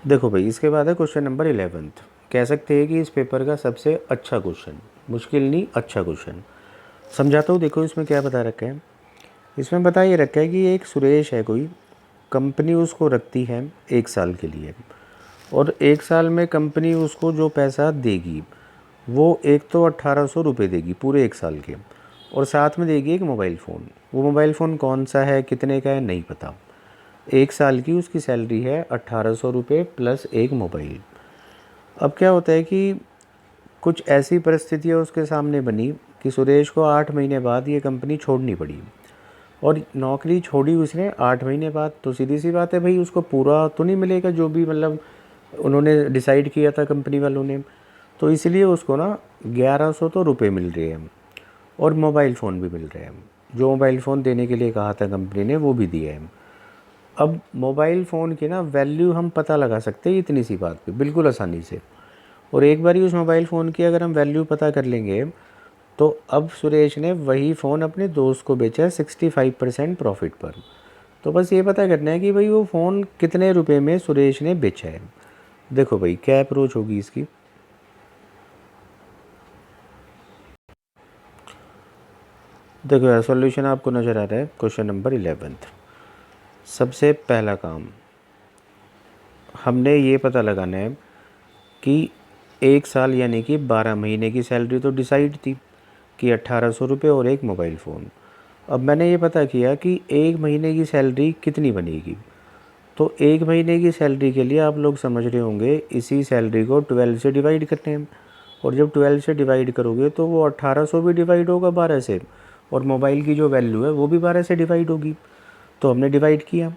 देखो भाई, इसके बाद है क्वेश्चन नंबर 11। कह सकते हैं कि इस पेपर का सबसे अच्छा क्वेश्चन, मुश्किल नहीं अच्छा क्वेश्चन। समझाता हूँ, देखो इसमें क्या बता रखा है। इसमें बता ये रखा है कि एक सुरेश है, कोई कंपनी उसको रखती है 1 साल के लिए, और 1 साल में कंपनी उसको जो पैसा देगी वो एक तो 1800 रुपये देगी पूरे 1 साल के, और साथ में देगी एक मोबाइल फ़ोन। वो मोबाइल फ़ोन कौन सा है, कितने का है, नहीं पता। 1 साल की उसकी सैलरी है 1800 रुपये प्लस एक मोबाइल। अब क्या होता है कि कुछ ऐसी परिस्थितियाँ उसके सामने बनी कि सुरेश को 8 महीने बाद ये कंपनी छोड़नी पड़ी, और नौकरी छोड़ी उसने 8 महीने बाद। तो सीधी सी बात है भाई, उसको पूरा तो नहीं मिलेगा जो भी मतलब उन्होंने डिसाइड किया था कंपनी वालों ने। तो इसलिए उसको ना 1100 तो रुपये मिल रहे हैं, और मोबाइल फ़ोन भी मिल रहे हैं। जो मोबाइल फ़ोन देने के लिए कहा था कंपनी ने वो भी दिया है। अब मोबाइल फ़ोन की ना वैल्यू हम पता लगा सकते हैं इतनी सी बात पे बिल्कुल आसानी से, और एक बार ही उस मोबाइल फ़ोन की अगर हम वैल्यू पता कर लेंगे, तो अब सुरेश ने वही फ़ोन अपने दोस्त को बेचा है 65% प्रॉफिट पर। तो बस ये पता करना है कि भाई वो फ़ोन कितने रुपए में सुरेश ने बेचा है। देखो भाई क्या अप्रोच होगी इसकी। देखो यार, सॉल्यूशन आपको नज़र आ रहा है। Question number 11। सबसे पहला काम हमने ये पता लगाना है कि 1 साल यानी कि 12 महीने की सैलरी तो डिसाइड थी कि 1800 रुपये और एक मोबाइल फ़ोन। अब मैंने ये पता किया कि 1 महीने की सैलरी कितनी बनेगी। तो 1 महीने की सैलरी के लिए आप लोग समझ रहे होंगे, इसी सैलरी को 12 से डिवाइड करते हैं, और जब 12 से डिवाइड करोगे तो वो 1800 भी डिवाइड होगा 12 से, और मोबाइल की जो वैल्यू है वो भी 12 से डिवाइड होगी। तो हमने डिवाइड किया,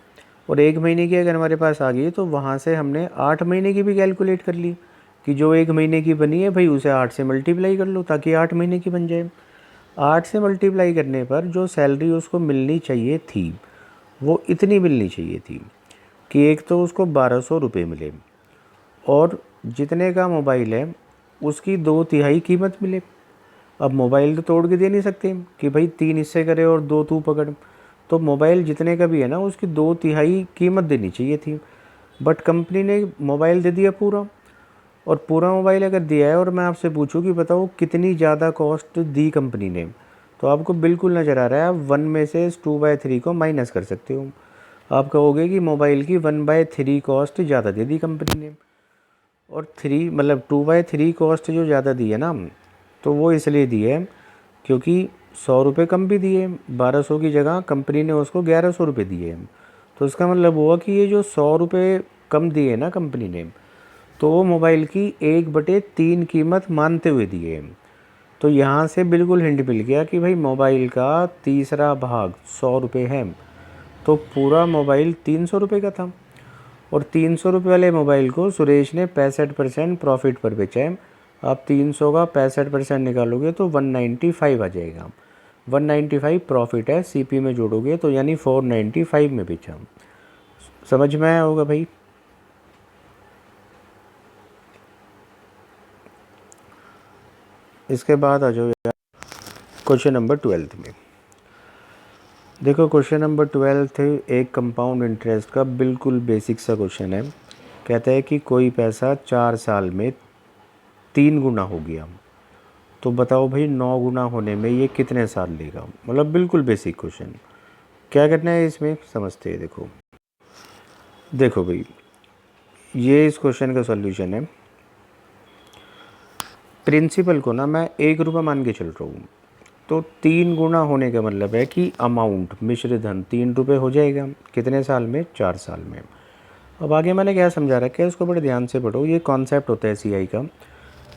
और 1 महीने की अगर हमारे पास आ गई तो वहाँ से हमने 8 महीने की भी कैलकुलेट कर ली कि जो 1 महीने की बनी है भाई उसे 8 से मल्टीप्लाई कर लो ताकि 8 महीने की बन जाए। 8 से मल्टीप्लाई करने पर जो सैलरी उसको मिलनी चाहिए थी वो इतनी मिलनी चाहिए थी कि एक तो उसको 1200 रुपये मिले, और जितने का मोबाइल है उसकी 2/3 कीमत मिले। अब मोबाइल तो तोड़ के दे नहीं सकते कि भाई 3 हिस्से करे और 2 तू पकड़। तो मोबाइल जितने का भी है ना उसकी 2/3 कीमत देनी चाहिए थी, बट कंपनी ने मोबाइल दे दिया पूरा। और पूरा मोबाइल अगर दिया है और मैं आपसे पूछूं कि बताओ कितनी ज़्यादा कॉस्ट दी कंपनी ने, तो आपको बिल्कुल नज़र आ रहा है। आप 1 में से 2/3 को माइनस कर सकते हो। आप कहोगे कि मोबाइल की 1/3 कॉस्ट ज़्यादा दे दी कंपनी ने, और 3 मतलब 2/3 कॉस्ट जो ज़्यादा दी है ना, तो वो इसलिए दी है क्योंकि 100 रुपये कम भी दिए। 1200 की जगह कंपनी ने उसको 1100 रुपये दिए। तो इसका मतलब हुआ कि ये जो 100 रुपये कम दिए ना कंपनी ने, तो वो मोबाइल की 1/3 कीमत मानते हुए दिए। तो यहाँ से बिल्कुल हिंट मिल गया कि भाई मोबाइल का तीसरा भाग 100 रुपये है, तो पूरा मोबाइल 300 रुपये का था और 300 रुपये वाले मोबाइल को सुरेश ने 65% प्रॉफिट पर बेचा है। आप 300 का 65% निकालोगे तो 195 आ जाएगा। 195 प्रॉफिट है, सीपी में जोड़ोगे तो यानी 495 में बेचा। समझ में आया होगा भाई। इसके बाद आ जाओ यार क्वेश्चन नंबर 12 में। देखो क्वेश्चन नंबर 12 एक कंपाउंड इंटरेस्ट का बिल्कुल बेसिक सा क्वेश्चन है। कहता है कि कोई पैसा 4 साल में 3 गुना हो गया, तो बताओ भाई 9 गुना होने में ये कितने साल लेगा। मतलब बिल्कुल बेसिक क्वेश्चन। क्या करना है इसमें समझते हैं। देखो भाई, ये इस क्वेश्चन का सॉल्यूशन है। प्रिंसिपल को ना मैं 1 रुपये मान के चल रहा हूँ, तो 3 गुना होने का मतलब है कि अमाउंट मिश्र धन 3 रुपये हो जाएगा। कितने साल में? 4 साल में। अब आगे मैंने क्या समझा रखा है इसको बड़े ध्यान से पढ़ो। ये कॉन्सेप्ट होता है सीआई का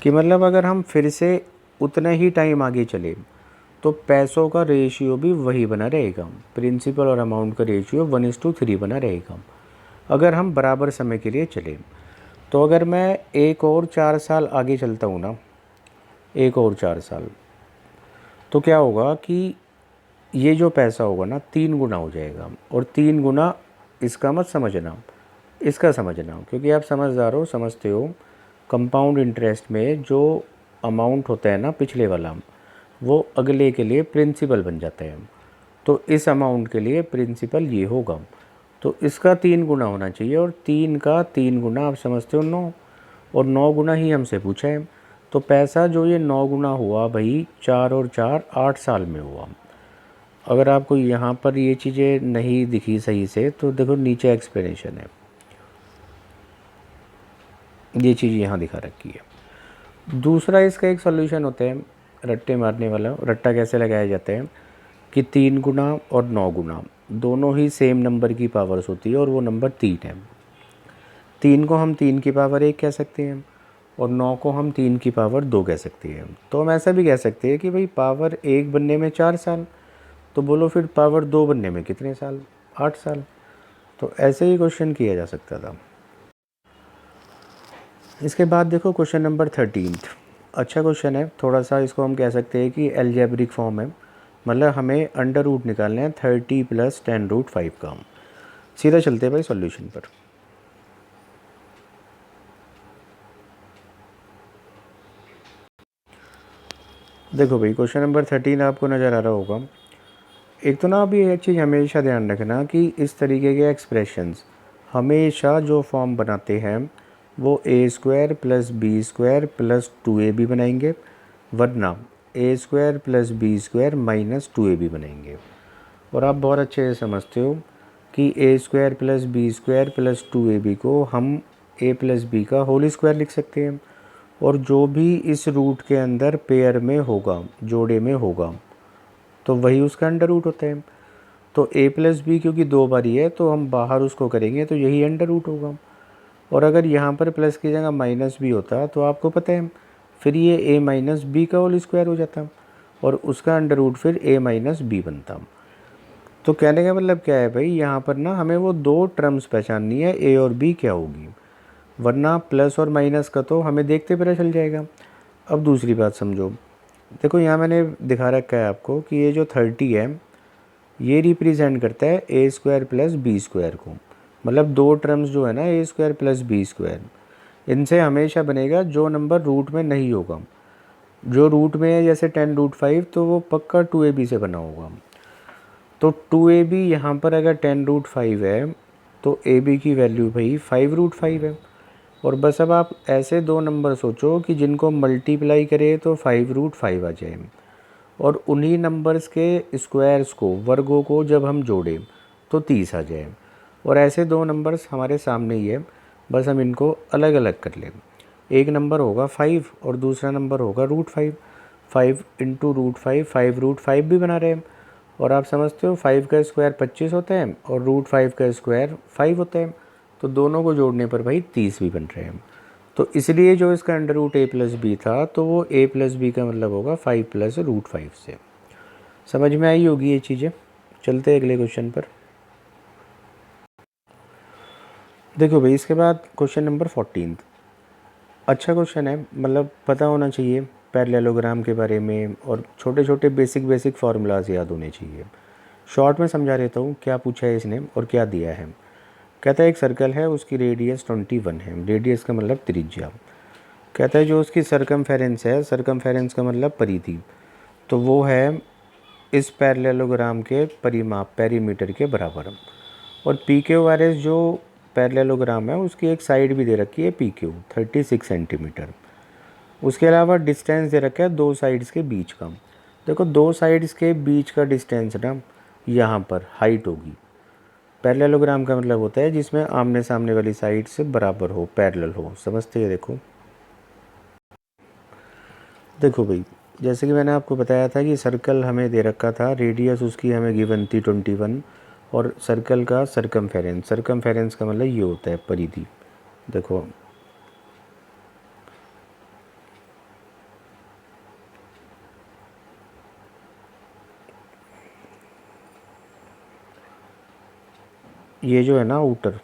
कि मतलब अगर हम फिर से उतना ही टाइम आगे चले तो पैसों का रेशियो भी वही बना रहेगा। प्रिंसिपल और अमाउंट का रेशियो 1:3 बना रहेगा अगर हम बराबर समय के लिए चले। तो अगर मैं एक और 4 साल आगे चलता हूँ ना, एक और 4 साल, तो क्या होगा कि ये जो पैसा होगा ना 3 गुना हो जाएगा। और 3 गुना इसका मत समझना, इसका समझना, क्योंकि आप समझदार हो, समझते हो। कंपाउंड इंटरेस्ट में जो अमाउंट होता है ना पिछले वाला, वो अगले के लिए प्रिंसिपल बन जाता है। तो इस अमाउंट के लिए प्रिंसिपल ये होगा, तो इसका 3 गुना होना चाहिए। और 3 का 3 गुना आप समझते हो 9, और 9 गुना ही हमसे पूछा है। तो पैसा जो ये 9 गुना हुआ भाई, 4 और 4 8 साल में हुआ। अगर आपको यहाँ पर ये चीज़ें नहीं दिखी सही से तो देखो नीचे एक्सप्लेनेशन है, ये चीज़ यहाँ दिखा रखी है। दूसरा इसका एक सॉल्यूशन होता है रट्टे मारने वाला। रट्टा कैसे लगाया जाता है कि 3 गुना और 9 गुना दोनों ही सेम नंबर की पावर्स होती है और वो नंबर 3 है। 3 को हम 3 की पावर 1 कह सकते हैं और 9 को हम 3 की पावर 2 कह सकते हैं। तो हम ऐसा भी कह सकते हैं कि भाई पावर 1 बनने में 4 साल, तो बोलो फिर पावर 2 बनने में कितने साल? 8 साल। तो ऐसे ही क्वेश्चन किया जा सकता था। इसके बाद देखो क्वेश्चन नंबर 13। अच्छा क्वेश्चन है थोड़ा सा, इसको हम कह सकते हैं कि एल्जेब्रिक फॉर्म है। मतलब हमें अंडर रूट निकालना है 30 + 10√5 का। सीधा चलते हैं भाई सॉल्यूशन पर। देखो भाई क्वेश्चन नंबर 13 आपको नज़र आ रहा होगा। एक तो ना अभी एक चीज़ हमेशा ध्यान रखना कि इस तरीके के एक्सप्रेशंस हमेशा जो फॉर्म बनाते हैं वो a² + b² + 2ab बनाएंगे, वरना a² + b² - 2ab बनाएंगे। और आप बहुत अच्छे से समझते हो कि a² + b² + 2ab को हम a + b का होल स्क्वायर लिख सकते हैं। और जो भी इस रूट के अंदर पेयर में होगा, जोड़े में होगा, तो वही उसका अंडर रूट होता है। तो a + b क्योंकि 2 बार ही है तो हम बाहर उसको करेंगे तो यही अंडर रूट होगा। और अगर यहाँ पर प्लस की जगह माइनस भी होता तो आपको पता है फिर ये a - b का होल स्क्वायर हो जाता और उसका अंडर रूट फिर a - b बनता। तो कहने का मतलब क्या है भाई, यहाँ पर ना हमें वो 2 टर्म्स पहचाननी है, a और b क्या होगी, वरना प्लस और माइनस का तो हमें देखते पता चल जाएगा। अब दूसरी बात समझो। देखो यहाँ मैंने दिखा रखा है आपको कि ये जो 30 है ये रिप्रेजेंट करता है a² + b² को। मतलब 2 टर्म्स जो है ना a² + b², इनसे हमेशा बनेगा जो नंबर रूट में नहीं होगा। जो रूट में है जैसे 10√5 तो वो पक्का 2ab से बना होगा। तो 2ab यहाँ पर अगर 10√5 है तो ab की वैल्यू भाई 5√5 है। और बस अब आप ऐसे 2 नंबर सोचो कि जिनको मल्टीप्लाई करें तो 5√5 आ जाए, और उन्हीं नंबर्स के स्क्वायर्स को, वर्गों को जब हम जोड़ें तो 30 आ जाए। और ऐसे 2 नंबर्स हमारे सामने ही है, बस हम इनको अलग अलग कर लें। एक नंबर होगा 5 और दूसरा नंबर होगा √5। 5 × √5 5√5 भी बना रहे हैं। और आप समझते हो 5 का स्क्वायर 25 होता है और √5 का स्क्वायर 5 होता है, तो दोनों को जोड़ने पर भाई 30 भी बन रहे हैं। तो इसलिए जो इसका अंडर रूट a + b था तो वो a + b का मतलब होगा 5 + √5 से। समझ में आई होगी ये चीज़ें। चलते हैं अगले क्वेश्चन पर। देखो भाई, इसके बाद क्वेश्चन नंबर 14। अच्छा क्वेश्चन है, मतलब पता होना चाहिए पैरेललोग्राम के बारे में, और छोटे छोटे बेसिक बेसिक फार्मूलाज याद होने चाहिए। शॉर्ट में समझा देता हूँ क्या पूछा है इसने और क्या दिया है। कहता है एक सर्कल है, उसकी रेडियस 21 है। रेडियस का मतलब त्रिज्या। कहता है जो उसकी सरकमफेरेंस है, सरकमफेरेंस का मतलब परिधि, तो वो है इस पैरेललोग्राम के परिमाप पेरीमीटर के बराबर। और पी क्यू आर एस जो पैरेललोग्राम है उसकी एक साइड भी दे रखी है पी क्यू 36 सेंटीमीटर। उसके अलावा डिस्टेंस दे रखा है दो साइड्स के बीच का। देखो दो साइड्स के बीच का डिस्टेंस ना यहाँ पर हाइट होगी। पैरेललोग्राम का मतलब होता है जिसमें आमने सामने वाली साइड से बराबर हो, पैरेलल हो। समझते हैं? देखो देखो भाई, जैसे कि मैंने आपको बताया था कि सर्कल हमें दे रखा था, रेडियस उसकी हमें गिवन थी 21, और सर्कल का सरकमफेरेंस, सरकमफेरेंस का मतलब ये होता है परिधि। देखो ये जो है ना आउटर,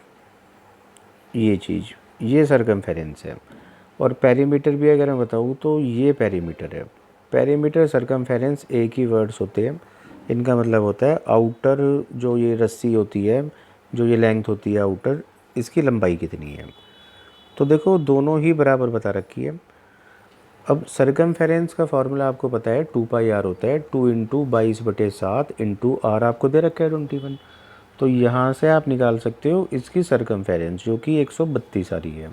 ये चीज़, ये सरकमफेरेंस है। और पेरीमीटर भी अगर मैं बताऊँ तो ये पेरीमीटर है। पेरीमीटर सरकमफेरेंस एक ही वर्ड्स होते हैं। इनका मतलब होता है आउटर, जो ये रस्सी होती है, जो ये लेंथ होती है आउटर, इसकी लंबाई कितनी है। तो देखो दोनों ही बराबर बता रखी है। अब सरकमफेरेंस का फार्मूला आपको पता है 2 पाई आर होता है, 2 × 22/7 इंटू आर आपको दे रखा है 21। तो यहाँ से आप निकाल सकते हो इसकी सरकमफेरेंस जो कि 132 आ रही है।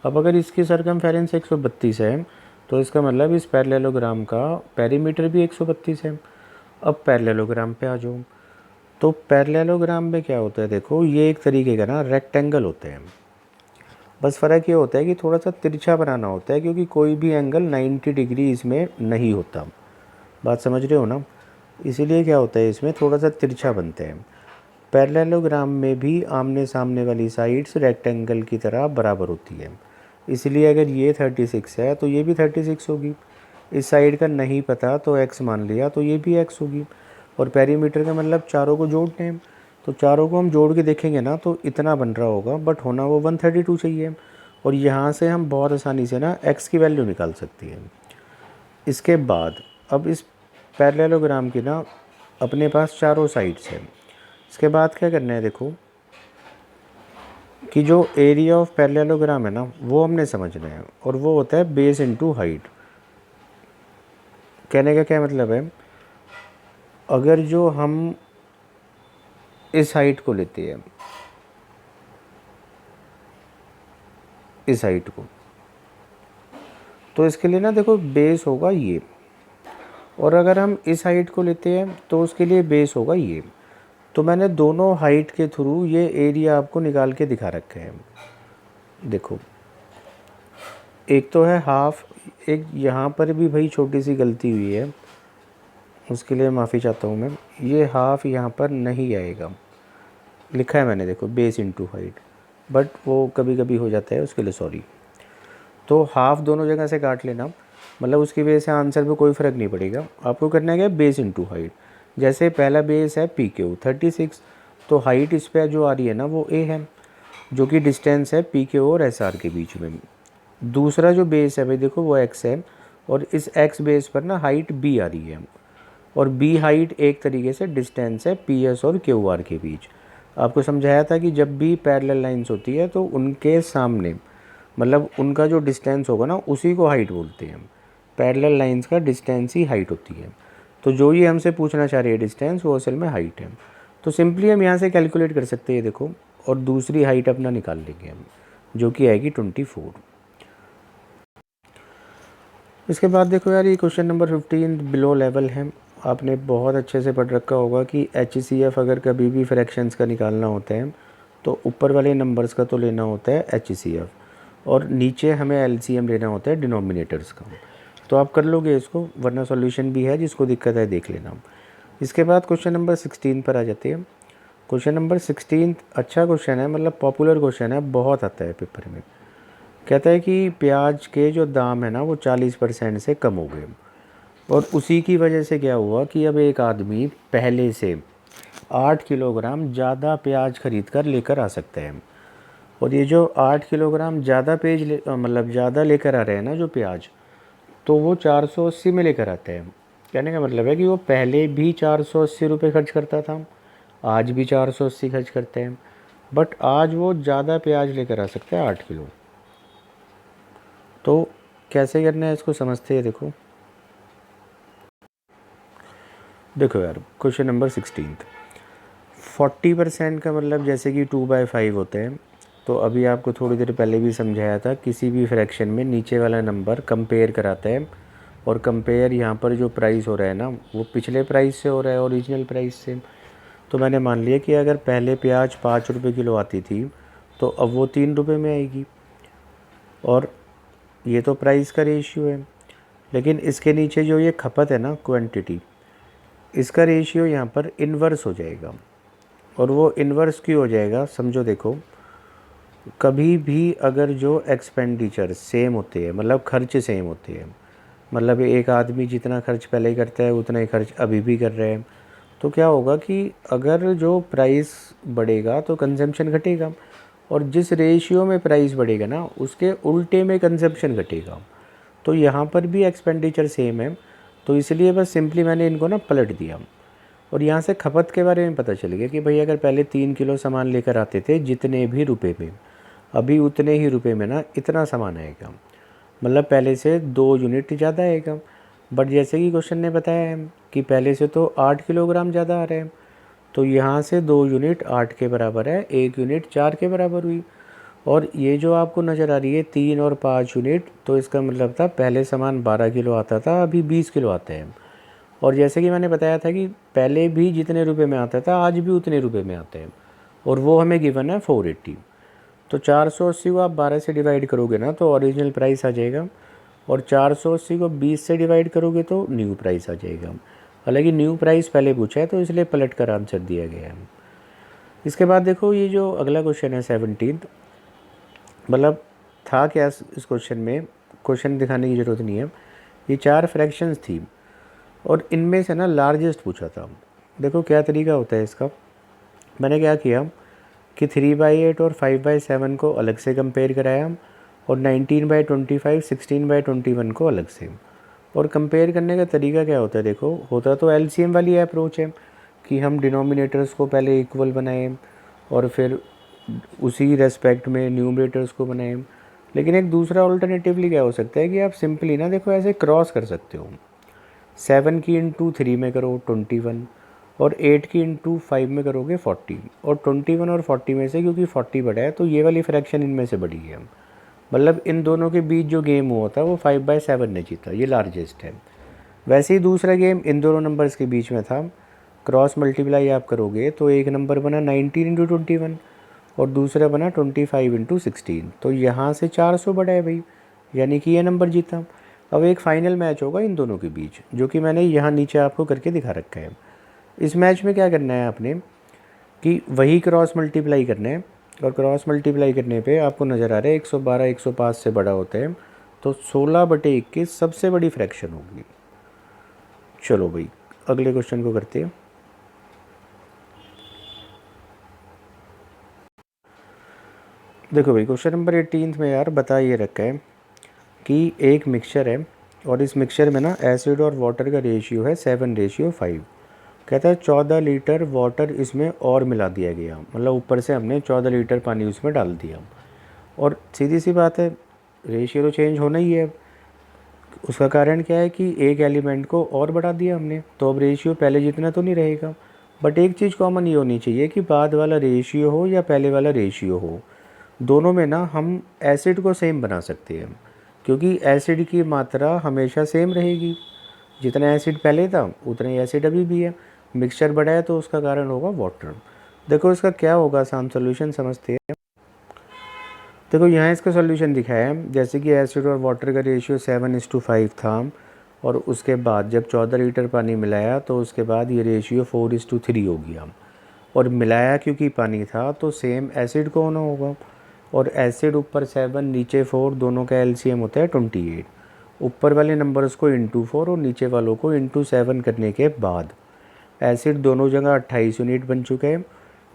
अब अगर इसकी सरकमफेरेंस 132 है तो इसका मतलब इस पैरेललोग्राम का पेरीमीटर भी 132 है। अब पैरेललोग्राम पे आ जाओ। तो पैरेललोग्राम में क्या होता है, देखो ये एक तरीके का ना रेक्टेंगल होते हैं। बस फ़र्क ये होता है कि थोड़ा सा तिरछा बनाना होता है, क्योंकि कोई भी एंगल 90 डिग्री इसमें नहीं होता। बात समझ रहे हो ना? इसीलिए क्या होता है, इसमें थोड़ा सा तिरछा बनते हैं। पैरेललोग्राम में भी आमने सामने वाली साइड्स रेक्टेंगल की तरह बराबर होती है। इसलिए अगर ये 36 है तो ये भी 36 होगी। इस साइड का नहीं पता तो x मान लिया तो ये भी x होगी। और पेरीमीटर का मतलब चारों को जोड़ते हैं, तो चारों को हम जोड़ के देखेंगे ना तो इतना बन रहा होगा, बट होना वो 132 चाहिए। और यहाँ से हम बहुत आसानी से ना x की वैल्यू निकाल सकती है। इसके बाद अब इस पैरेललोग्राम की ना अपने पास चारों साइड्स हैं। इसके बाद क्या करना है, देखो कि जो एरिया ऑफ पैरेललोग्राम है ना वो हमने समझना है, और वो होता है बेस इनटू हाइट। कहने का क्या मतलब है, अगर जो हम इस हाइट को लेते हैं, इस हाइट को, तो इसके लिए ना देखो बेस होगा ये। और अगर हम इस हाइट को लेते हैं तो उसके लिए बेस होगा ये। तो मैंने दोनों हाइट के थ्रू ये एरिया आपको निकाल के दिखा रखे हैं। देखो एक तो है हाफ, एक यहाँ पर भी भाई छोटी सी गलती हुई है, उसके लिए माफ़ी चाहता हूँ मैं। ये हाफ यहाँ पर नहीं आएगा, लिखा है मैंने देखो बेस इनटू हाइट, बट वो कभी कभी हो जाता है, उसके लिए सॉरी। तो हाफ दोनों जगह से काट लेना, मतलब उसकी वजह से आंसर पे कोई फ़र्क नहीं पड़ेगा। आपको करना है क्या, बेस इनटू हाइट। जैसे पहला बेस है पी क्यू 36, तो हाइट इस पर जो आ रही है ना वो ए है, जो कि डिस्टेंस है पी क्यू और एस आर के बीच में। दूसरा जो बेस है भाई देखो वो एक्स है, और इस एक्स बेस पर ना हाइट बी आ रही है, और बी हाइट एक तरीके से डिस्टेंस है पी एस और क्यू आर के बीच। आपको समझाया था कि जब भी पैरेलल लाइंस होती है तो उनके सामने, मतलब उनका जो डिस्टेंस होगा ना उसी को हाइट बोलते हैं। पैरेलल लाइंस का डिस्टेंस ही हाइट होती है। तो जो ये हमसे पूछना चाह रही है डिस्टेंस, वो असल में हाइट है। तो सिंपली हम यहाँ से कैलकुलेट कर सकते हैं देखो, और दूसरी हाइट अपना निकाल लेंगे हम, जो कि आएगी 24। इसके बाद देखो यार, ये क्वेश्चन नंबर 15 बिलो लेवल है। आपने बहुत अच्छे से पढ़ रखा होगा कि HCF अगर कभी भी फ्रैक्शंस का निकालना होता है तो ऊपर वाले नंबर्स का तो लेना होता है HCF, और नीचे हमें LCM लेना होता है डिनोमिनेटर्स का। तो आप कर लोगे इसको, वरना सॉल्यूशन भी है, जिसको दिक्कत है देख लेना। इसके बाद क्वेश्चन नंबर 16 पर आ जाते हैं। क्वेश्चन नंबर 16 अच्छा क्वेश्चन है, मतलब पॉपुलर क्वेश्चन है, बहुत आता है पेपर में। कहता है कि प्याज के जो दाम है ना वो 40% से कम हो गए, और उसी की वजह से क्या हुआ कि अब एक आदमी पहले से 8 किलोग्राम ज़्यादा प्याज खरीद कर लेकर आ सकते हैं। और ये जो 8 किलोग्राम ज़्यादा मतलब ज़्यादा लेकर आ रहे हैं ना जो प्याज, तो वो 480 में लेकर आते हैं। कहने का मतलब है कि वो पहले भी 480 रुपये खर्च करता था, आज भी 480 खर्च करते हैं, बट आज वो ज़्यादा प्याज लेकर आ सकते हैं 8 किलो। तो कैसे करना है इसको समझते हैं। देखो देखो यार, क्वेश्चन नंबर 16, 40% का मतलब जैसे कि 2/5 होते हैं। तो अभी आपको थोड़ी देर पहले भी समझाया था, किसी भी फ्रैक्शन में नीचे वाला नंबर कंपेयर कराता है, और कंपेयर यहाँ पर जो प्राइस हो रहा है ना, वो पिछले प्राइस से हो रहा है, ओरिजिनल प्राइस से। तो मैंने मान लिया कि अगर पहले प्याज 5 रुपये किलो आती थी, तो अब वो 3 रुपये में आएगी, और ये तो प्राइस का रेशियो है। लेकिन इसके नीचे जो ये खपत है ना, क्वांटिटी, इसका रेशियो यहाँ पर इन्वर्स हो जाएगा। और वो इन्वर्स क्यों हो जाएगा, समझो। देखो, कभी भी अगर जो एक्सपेंडिचर सेम होते हैं, मतलब खर्च सेम होते हैं, मतलब एक आदमी जितना खर्च पहले करता है उतना ही खर्च अभी भी कर रहे हैं, तो क्या होगा कि अगर जो प्राइस बढ़ेगा तो कंजम्पशन घटेगा, और जिस रेशियो में प्राइस बढ़ेगा ना, उसके उल्टे में कंजम्पशन घटेगा। तो यहाँ पर भी एक्सपेंडिचर सेम है, तो इसलिए बस सिंपली मैंने इनको ना पलट दिया, और यहाँ से खपत के बारे में पता चल गया कि भाई अगर पहले 3 किलो सामान लेकर आते थे जितने भी रुपए में, अभी उतने ही रुपए में ना इतना सामान आएगा, मतलब पहले से 2 यूनिट ज़्यादा आएगा। बट जैसे कि क्वेश्चन ने बताया है कि पहले से तो 8 किलोग्राम ज़्यादा आ रहे हैं, तो यहाँ से 2 यूनिट 8 के बराबर है, 1 यूनिट 4 के बराबर हुई। और ये जो आपको नज़र आ रही है 3 और 5 यूनिट, तो इसका मतलब था पहले सामान 12 किलो आता था, अभी 20 किलो आते हैं। और जैसे कि मैंने बताया था कि पहले भी जितने रुपए में आता था आज भी उतने रुपए में आते हैं, और वो हमें गिवन है 480। तो 480 को आप 12 से डिवाइड करोगे ना तो ओरिजिनल प्राइस आ जाएगा, और 480 को 20 से डिवाइड करोगे तो न्यू प्राइस आ जाएगा। हालांकि न्यू प्राइस पहले पूछा है तो इसलिए पलट कर आंसर दिया गया है। इसके बाद देखो, ये जो अगला क्वेश्चन है 17, मतलब था क्या इस क्वेश्चन में, क्वेश्चन दिखाने की ज़रूरत नहीं है। ये 4 फ्रैक्शंस थी, और इनमें से ना लार्जेस्ट पूछा था। देखो क्या तरीका होता है इसका। मैंने क्या किया कि 3/8 और 5/7 को अलग से कंपेयर कराया, और 19/25 16/21 को अलग से। और कंपेयर करने का तरीका क्या होता है, देखो होता तो एलसीएम वाली अप्रोच है कि हम डिनोमिनेटर्स को पहले इक्वल बनाएं और फिर उसी रेस्पेक्ट में न्यूमरेटर्स को बनाएं। लेकिन एक दूसरा ऑल्टरनेटिवली क्या हो सकता है कि आप सिंपली ना देखो ऐसे क्रॉस कर सकते हो। 7 की इंटू 3 में करो 21, और 8 की इंटू 5 में करोगे 40, और 21 और 40 में से क्योंकि 40 बड़ा है तो ये वाली फ्रैक्शन इनमें से बड़ी है। मतलब इन दोनों के बीच जो गेम हुआ था वो 5/7 ने जीता, ये लार्जेस्ट है। वैसे ही दूसरा गेम इन दोनों नंबर्स के बीच में था, क्रॉस मल्टीप्लाई आप करोगे तो एक नंबर बना 19 इंटू 21, और दूसरा बना 25 इंटू 16। तो यहाँ से 400 बड़ा है भाई, यानी कि ये नंबर जीता। अब एक फाइनल मैच होगा इन दोनों के बीच, जो कि मैंने यहाँ नीचे आपको करके दिखा रखा है। इस मैच में क्या करना है आपने कि वही क्रॉस मल्टीप्लाई करना है, और क्रॉस मल्टीप्लाई करने पे आपको नज़र आ रहा है 112 105 से बड़ा होता है, तो 16/21 सबसे बड़ी फ्रैक्शन होगी। चलो भाई अगले क्वेश्चन को करते हैं। देखो भाई, क्वेश्चन नंबर 18 में यार बता ये रखा है कि एक मिक्सचर है, और इस मिक्सचर में ना एसिड और वाटर का रेशियो है 7:5। कहता है 14 लीटर वाटर इसमें और मिला दिया गया, मतलब ऊपर से हमने 14 लीटर पानी उसमें डाल दिया, और सीधी सी बात है रेशियो तो चेंज होना ही है। उसका कारण क्या है कि एक एलिमेंट को और बढ़ा दिया हमने, तो अब रेशियो पहले जितना तो नहीं रहेगा। बट एक चीज़ कॉमन ये होनी चाहिए कि बाद वाला रेशियो हो या पहले वाला रेशियो हो, दोनों में ना हम एसिड को सेम बना सकते हैं, क्योंकि एसिड की मात्रा हमेशा सेम रहेगी। जितना एसिड पहले था उतना ही एसिड अभी भी है। मिक्सचर बढ़ा है तो उसका कारण होगा वाटर। देखो इसका क्या होगा, आसान सोल्यूशन समझते हैं। देखो यहाँ इसका सोल्यूशन दिखाया है, जैसे कि एसिड और वाटर का रेशियो 7:5 था, और उसके बाद जब 14 लीटर पानी मिलाया तो उसके बाद ये रेशियो 4:3 हो गया। और मिलाया क्योंकि पानी था तो सेम एसिड को होना होगा, और एसिड ऊपर 7 नीचे 4, दोनों का एलसीएम होता है 28। ऊपर वाले नंबर्स को इंटू 4 और नीचे वालों को इंटू 7 करने के बाद एसिड दोनों जगह 28 यूनिट बन चुके हैं,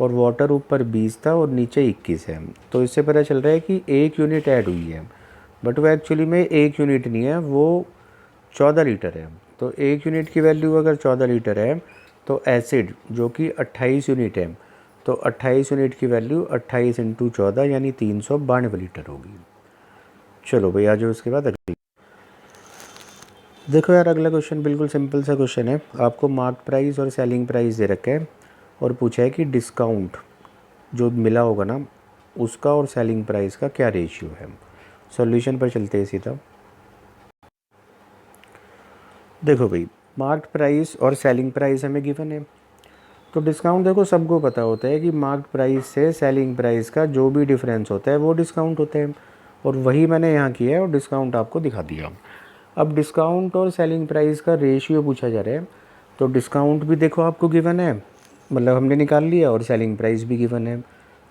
और वाटर ऊपर 20 था और नीचे 21 है। तो इससे पता चल रहा है कि 1 यूनिट ऐड हुई है, बट वो एक्चुअली में 1 यूनिट नहीं है, वो 14 लीटर है। तो 1 यूनिट की वैल्यू अगर 14 लीटर है तो एसिड जो कि 28 यूनिट है, तो 28 यूनिट की वैल्यू 28 इंटू 14 यानी 392 लीटर होगी। चलो भाई आ जाओ उसके बाद अगली। देखो यार अगला क्वेश्चन बिल्कुल सिंपल सा क्वेश्चन है। आपको मार्केट प्राइस और सेलिंग प्राइस दे रखा है और पूछा है कि डिस्काउंट जो मिला होगा ना उसका और सेलिंग प्राइस का क्या रेशियो है। सॉल्यूशन पर चलते हैं सीधा। देखो भाई मार्केट प्राइस और सेलिंग प्राइस हमें गिवन है, तो डिस्काउंट देखो सबको पता होता है कि मार्केट प्राइस से सेलिंग प्राइस का जो भी डिफरेंस होता है वो डिस्काउंट होता है, और वही मैंने यहाँ किया है और डिस्काउंट आपको दिखा दिया। अब डिस्काउंट और सेलिंग प्राइस का रेशियो पूछा जा रहा है, तो डिस्काउंट भी देखो आपको गिवन है, मतलब हमने निकाल लिया, और सेलिंग प्राइस भी गिवन है।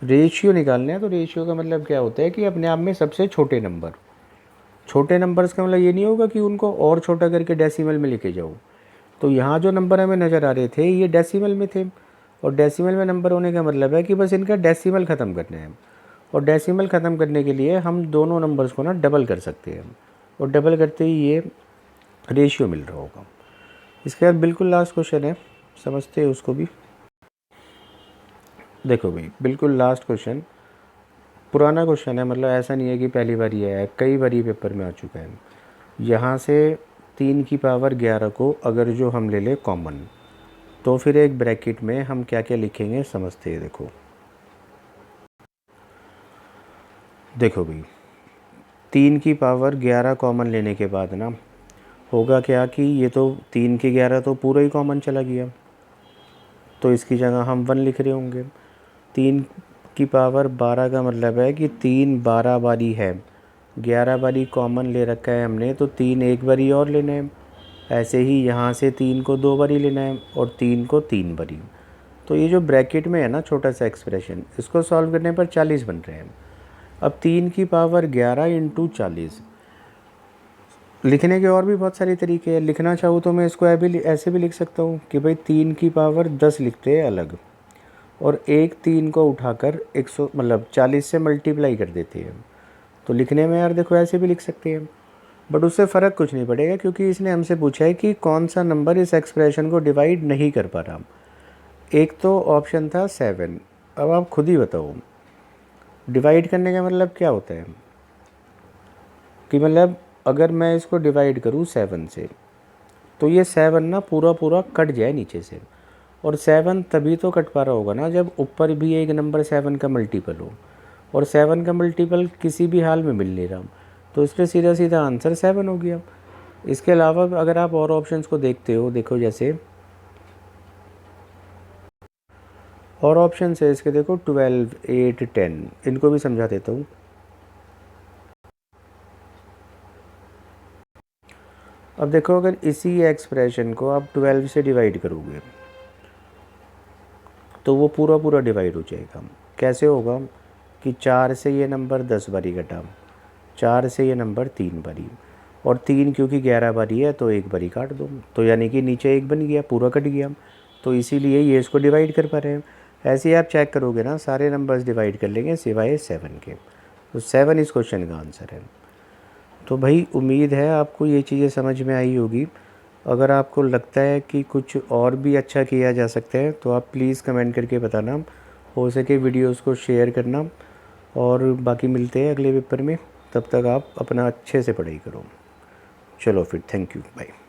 रेशियो निकालना है, तो रेशियो का मतलब क्या होता है कि अपने आप में सबसे छोटे नंबर। छोटे नंबर्स का मतलब ये नहीं होगा कि उनको और छोटा करके डेसिमल में लेके जाओ। तो यहाँ जो नंबर हमें नज़र आ रहे थे ये डेसिमल में थे, और डेसिमल में नंबर होने का मतलब है कि बस इनका डेसिमल ख़त्म करना है, और डेसिमल ख़त्म करने के लिए हम दोनों नंबर्स को ना डबल कर सकते हैं, और डबल करते ही ये रेशियो मिल रहा होगा। इसके बाद बिल्कुल लास्ट क्वेश्चन है, समझते हैं उसको भी। देखो भाई बिल्कुल लास्ट क्वेश्चन, पुराना क्वेश्चन है, मतलब ऐसा नहीं है कि पहली बार ही आया है, कई बार ही पेपर में आ चुका है। यहाँ से 3 की पावर 11 को अगर जो हम ले ले कॉमन, तो फिर एक ब्रैकेट में हम क्या क्या लिखेंगे समझते हैं। देखो भाई 3 की पावर 11 कॉमन लेने के बाद ना होगा क्या कि ये तो 3 की 11 तो पूरा ही कॉमन चला गया, तो इसकी जगह हम 1 लिख रहे होंगे। 3 की पावर 12 का मतलब है कि 3 12 बारी है, 11 बारी कॉमन ले रखा है हमने, तो 3 एक बारी और लेना है। ऐसे ही यहाँ से 3 को 2 बारी लेना है और 3 को 3 बारी। तो ये जो ब्रैकेट में है ना छोटा सा एक्सप्रेशन, इसको सॉल्व करने पर 40 बन रहे हैं। अब 3 की पावर 11 इंटू 40 लिखने के और भी बहुत सारे तरीके हैं। लिखना चाहूँ तो मैं इसको ऐसे भी लिख सकता हूँ कि भाई 3 की पावर 10 लिखते हैं अलग, और एक 3 को उठाकर 100 मतलब 40 से मल्टीप्लाई कर देते हैं। तो लिखने में यार देखो ऐसे भी लिख सकते हैं, बट उससे फ़र्क कुछ नहीं पड़ेगा, क्योंकि इसने हमसे पूछा है कि कौन सा नंबर इस एक्सप्रेशन को डिवाइड नहीं कर पा रहा। एक तो ऑप्शन था 7। अब आप खुद ही बताओ डिवाइड करने का मतलब क्या होता है, कि मतलब अगर मैं इसको डिवाइड करूँ 7 से, तो ये 7 ना पूरा पूरा कट जाए नीचे से, और 7 तभी तो कट पा रहा होगा ना जब ऊपर भी एक नंबर 7 का मल्टीपल हो, और 7 का मल्टीपल किसी भी हाल में मिल नहीं रहा, तो इसलिए सीधा सीधा आंसर 7 हो गया। इसके अलावा अगर आप और ऑप्शंस को देखते हो, देखो जैसे और ऑप्शन है इसके, देखो 12 8 10, इनको भी समझा देता हूँ। अब देखो अगर इसी एक्सप्रेशन को आप 12 से डिवाइड करोगे तो वो पूरा पूरा डिवाइड हो जाएगा। कैसे होगा कि 4 से ये नंबर 10 बारी कटा, 4 से ये नंबर 3 बारी, और 3 क्योंकि 11 बारी है तो एक बारी काट दो, तो यानी कि नीचे एक बन गया, पूरा कट गया, तो इसीलिए ये इसको डिवाइड कर पा रहे हैं। ऐसे ही आप चेक करोगे ना सारे नंबर्स डिवाइड कर लेंगे सिवाय 7 के, तो 7 इस क्वेश्चन का आंसर है। तो भाई उम्मीद है आपको ये चीज़ें समझ में आई होगी। अगर आपको लगता है कि कुछ और भी अच्छा किया जा सकता है तो आप प्लीज़ कमेंट करके बताना, हो सके वीडियोस को शेयर करना, और बाकी मिलते हैं अगले पेपर में। तब तक आप अपना अच्छे से पढ़ाई करो। चलो फिर, थैंक यू, बाय।